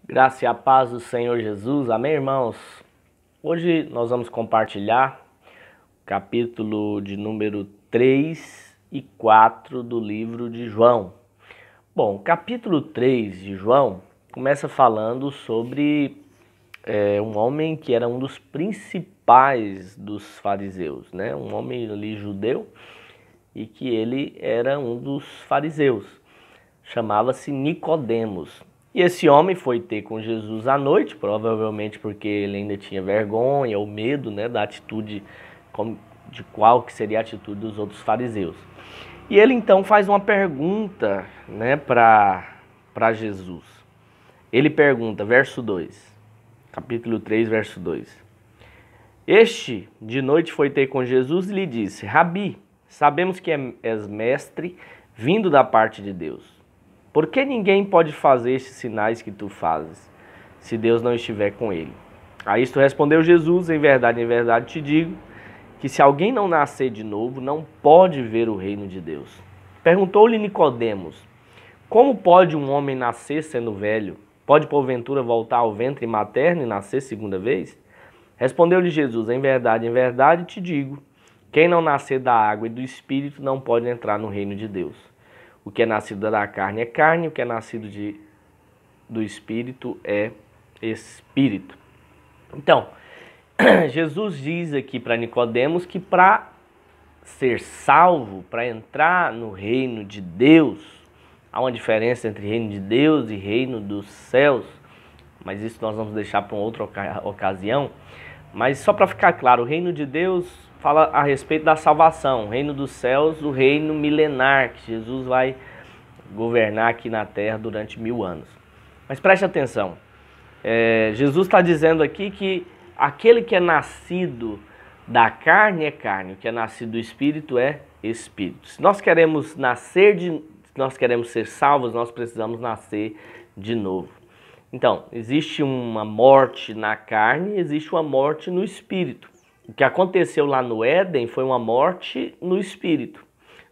Graça e a paz do Senhor Jesus, amém, irmãos? Hoje nós vamos compartilhar o capítulo de número 3 e 4 do livro de João. Bom, o capítulo 3 de João começa falando sobre um homem que era um dos principais dos fariseus, né? Um homem ali judeu e que ele era um dos fariseus, chamava-se Nicodemos. E esse homem foi ter com Jesus à noite, provavelmente porque ele ainda tinha vergonha ou medo, né, da atitude, de qual que seria a atitude dos outros fariseus. E ele então faz uma pergunta, né, para Jesus. Ele pergunta, verso 2, capítulo 3, verso 2. Este de noite foi ter com Jesus e lhe disse: Rabi, sabemos que és mestre vindo da parte de Deus. Por que ninguém pode fazer estes sinais que tu fazes, se Deus não estiver com ele? A isto respondeu Jesus: em verdade te digo, que se alguém não nascer de novo, não pode ver o reino de Deus. Perguntou-lhe Nicodemos: como pode um homem nascer sendo velho? Pode porventura voltar ao ventre materno e nascer segunda vez? Respondeu-lhe Jesus: em verdade te digo, quem não nascer da água e do Espírito não pode entrar no reino de Deus. O que é nascido da carne é carne, o que é nascido do Espírito é Espírito. Então, Jesus diz aqui para Nicodemos que para ser salvo, para entrar no reino de Deus, há uma diferença entre reino de Deus e reino dos céus, mas isso nós vamos deixar para uma outra ocasião. Mas só para ficar claro, o reino de Deus fala a respeito da salvação, o reino dos céus, o reino milenar, que Jesus vai governar aqui na terra durante 1000 anos. Mas preste atenção, Jesus está dizendo aqui que aquele que é nascido da carne é carne, o que é nascido do Espírito é Espírito. Se nós queremos se nós queremos ser salvos, nós precisamos nascer de novo. Então, existe uma morte na carne, existe uma morte no Espírito. O que aconteceu lá no Éden foi uma morte no Espírito.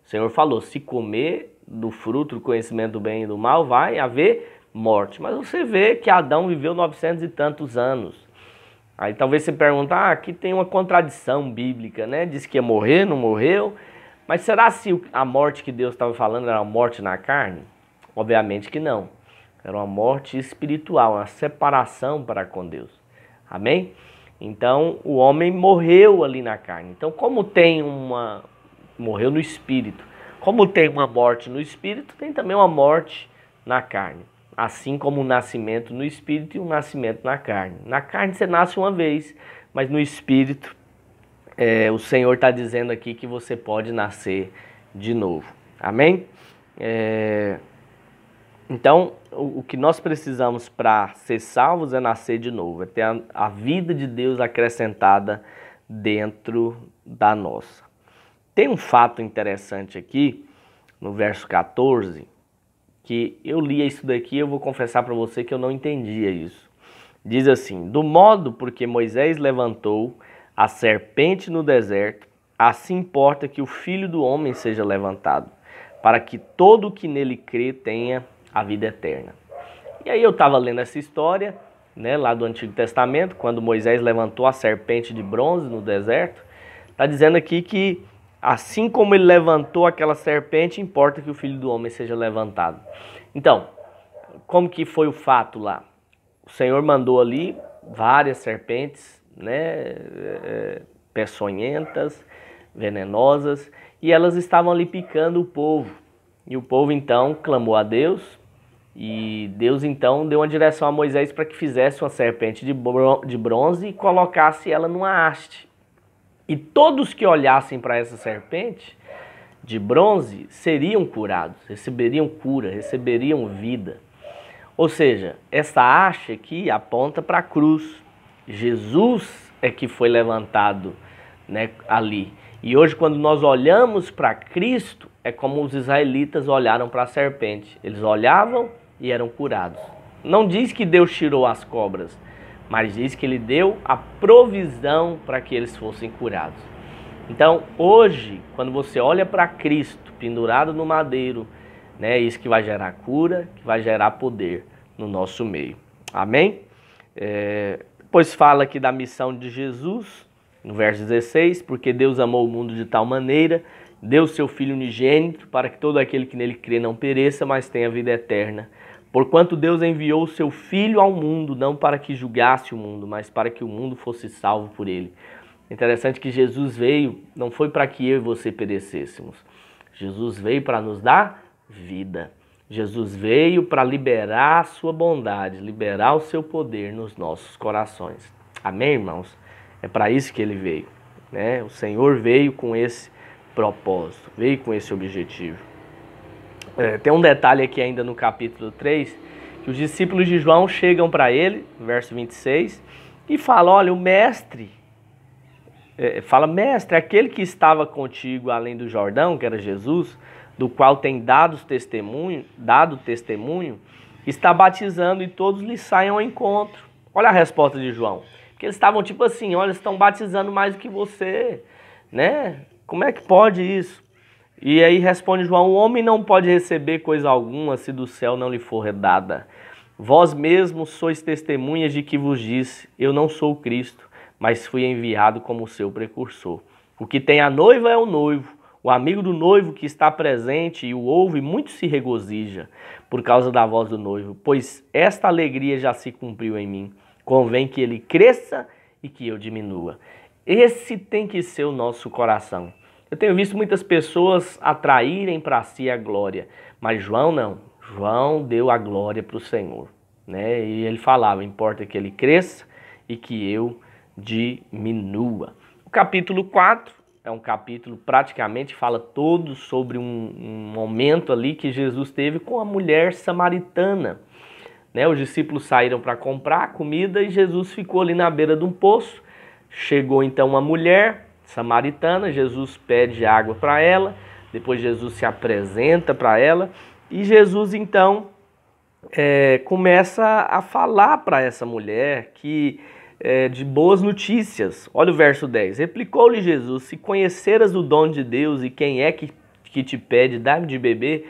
O Senhor falou, se comer do fruto do conhecimento do bem e do mal, vai haver morte. Mas você vê que Adão viveu 900 e tantos anos. Aí talvez você pergunte, aqui tem uma contradição bíblica, né? Diz que ia morrer, não morreu. Mas será se a morte que Deus estava falando era uma morte na carne? Obviamente que não. Era uma morte espiritual, uma separação para com Deus. Amém? Então, o homem morreu ali na carne. Então, morreu no espírito. Como tem uma morte no espírito, tem também uma morte na carne. Assim como um nascimento no espírito e um nascimento na carne. Na carne você nasce uma vez, mas no espírito, o Senhor está dizendo aqui que você pode nascer de novo. Amém? Então, o que nós precisamos para ser salvos é nascer de novo, é ter a vida de Deus acrescentada dentro da nossa. Tem um fato interessante aqui, no verso 14, que eu li isso daqui e eu vou confessar para você que eu não entendia isso. Diz assim, do modo porque Moisés levantou a serpente no deserto, assim importa que o Filho do Homem seja levantado, para que todo o que nele crê tenha a vida eterna. E aí eu estava lendo essa história, né, lá do Antigo Testamento, quando Moisés levantou a serpente de bronze no deserto, está dizendo aqui que assim como ele levantou aquela serpente, importa que o Filho do Homem seja levantado. Então, como que foi o fato lá? O Senhor mandou ali várias serpentes, né, peçonhentas, venenosas, e elas estavam ali picando o povo. E o povo então clamou a Deus, e Deus então deu uma direção a Moisés para que fizesse uma serpente de bronze e colocasse ela numa haste. E todos que olhassem para essa serpente de bronze seriam curados, receberiam cura, receberiam vida. Ou seja, essa haste aqui aponta para a cruz. Jesus é que foi levantado, né, ali. E hoje quando nós olhamos para Cristo, é como os israelitas olharam para a serpente. Eles olhavam e eram curados. Não diz que Deus tirou as cobras, mas diz que Ele deu a provisão para que eles fossem curados. Então, hoje, quando você olha para Cristo pendurado no madeiro, né, isso que vai gerar cura, que vai gerar poder no nosso meio. Amém? Depois fala aqui da missão de Jesus, no verso 16, porque Deus amou o mundo de tal maneira, deu seu Filho unigênito, para que todo aquele que nele crê não pereça, mas tenha vida eterna. Porquanto Deus enviou o seu Filho ao mundo, não para que julgasse o mundo, mas para que o mundo fosse salvo por ele. Interessante que Jesus veio, não foi para que eu e você perecêssemos. Jesus veio para nos dar vida. Jesus veio para liberar a sua bondade, liberar o seu poder nos nossos corações. Amém, irmãos? É para isso que ele veio, né? O Senhor veio com esse propósito, veio com esse objetivo. Tem um detalhe aqui ainda no capítulo 3, que os discípulos de João chegam para ele, verso 26, e falam, olha, o mestre, mestre, aquele que estava contigo além do Jordão, que era Jesus, do qual tem dado testemunho, está batizando e todos lhe saem ao encontro. Olha a resposta de João. Porque eles estavam tipo assim, olha, estão batizando mais do que você, né? Como é que pode isso? E aí responde João, o homem não pode receber coisa alguma se do céu não lhe for dada. Vós mesmos sois testemunhas de que vos disse, eu não sou o Cristo, mas fui enviado como seu precursor. O que tem a noiva é o noivo. O amigo do noivo que está presente e o ouve, muito se regozija por causa da voz do noivo, pois esta alegria já se cumpriu em mim. Convém que ele cresça e que eu diminua. Esse tem que ser o nosso coração. Eu tenho visto muitas pessoas atraírem para si a glória, mas João não. João deu a glória para o Senhor, né? E ele falava, importa que ele cresça e que eu diminua. O capítulo 4 é um capítulo praticamente fala todo sobre um momento ali que Jesus teve com a mulher samaritana, né? Os discípulos saíram para comprar comida e Jesus ficou ali na beira de um poço. Chegou então uma mulher samaritana, Jesus pede água para ela, depois Jesus se apresenta para ela e Jesus então começa a falar para essa mulher de boas notícias. Olha o verso 10. Replicou-lhe Jesus, se conheceras o dom de Deus e quem é que te pede, dá-me de beber,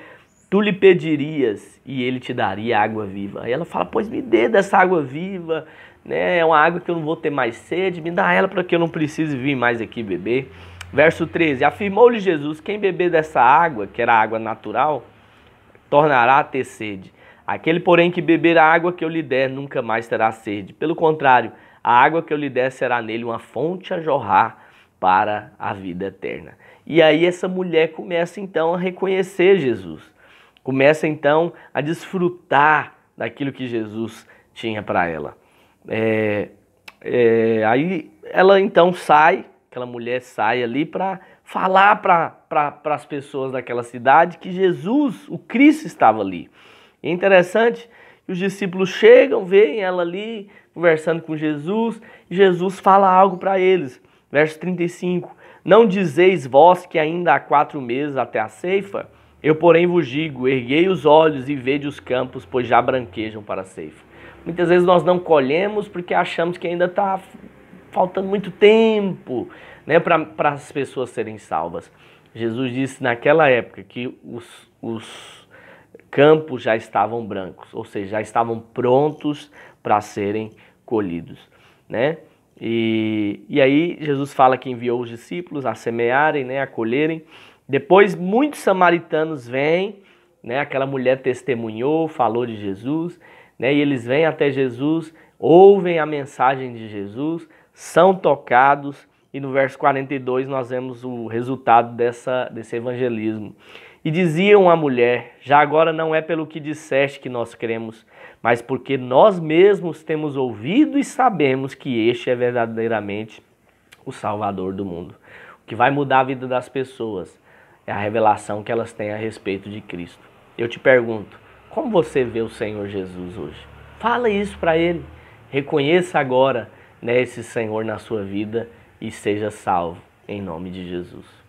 tu lhe pedirias e ele te daria água viva. Aí ela fala, pois me dê dessa água viva, né? É uma água que eu não vou ter mais sede, me dá ela para que eu não precise vir mais aqui beber. Verso 13, afirmou-lhe Jesus, quem beber dessa água, que era água natural, tornará a ter sede. Aquele, porém, que beber a água que eu lhe der, nunca mais terá sede. Pelo contrário, a água que eu lhe der será nele uma fonte a jorrar para a vida eterna. E aí essa mulher começa então a reconhecer Jesus. Começa então a desfrutar daquilo que Jesus tinha para ela. Aí ela então sai, aquela mulher sai ali para falar para as pessoas daquela cidade que Jesus, o Cristo, estava ali. E é interessante que os discípulos chegam, veem ela ali conversando com Jesus, e Jesus fala algo para eles. Verso 35, não dizeis vós que ainda há 4 meses até a ceifa? Eu, porém, vos digo, erguei os olhos e vede os campos, pois já branquejam para a ceifa. Muitas vezes nós não colhemos porque achamos que ainda está faltando muito tempo, né, para as pessoas serem salvas. Jesus disse naquela época que os campos já estavam brancos, ou seja, já estavam prontos para serem colhidos, né? E aí Jesus fala que enviou os discípulos a semearem, né, a colherem. Depois muitos samaritanos vêm, né, aquela mulher testemunhou, falou de Jesus, né, e eles vêm até Jesus, ouvem a mensagem de Jesus, são tocados, e no verso 42 nós vemos o resultado desse evangelismo. E diziam à mulher, já agora não é pelo que disseste que nós cremos, mas porque nós mesmos temos ouvido e sabemos que este é verdadeiramente o Salvador do mundo. O que vai mudar a vida das pessoas é a revelação que elas têm a respeito de Cristo. Eu te pergunto, como você vê o Senhor Jesus hoje? Fala isso para Ele. Reconheça agora, né, esse Senhor na sua vida e seja salvo, em nome de Jesus.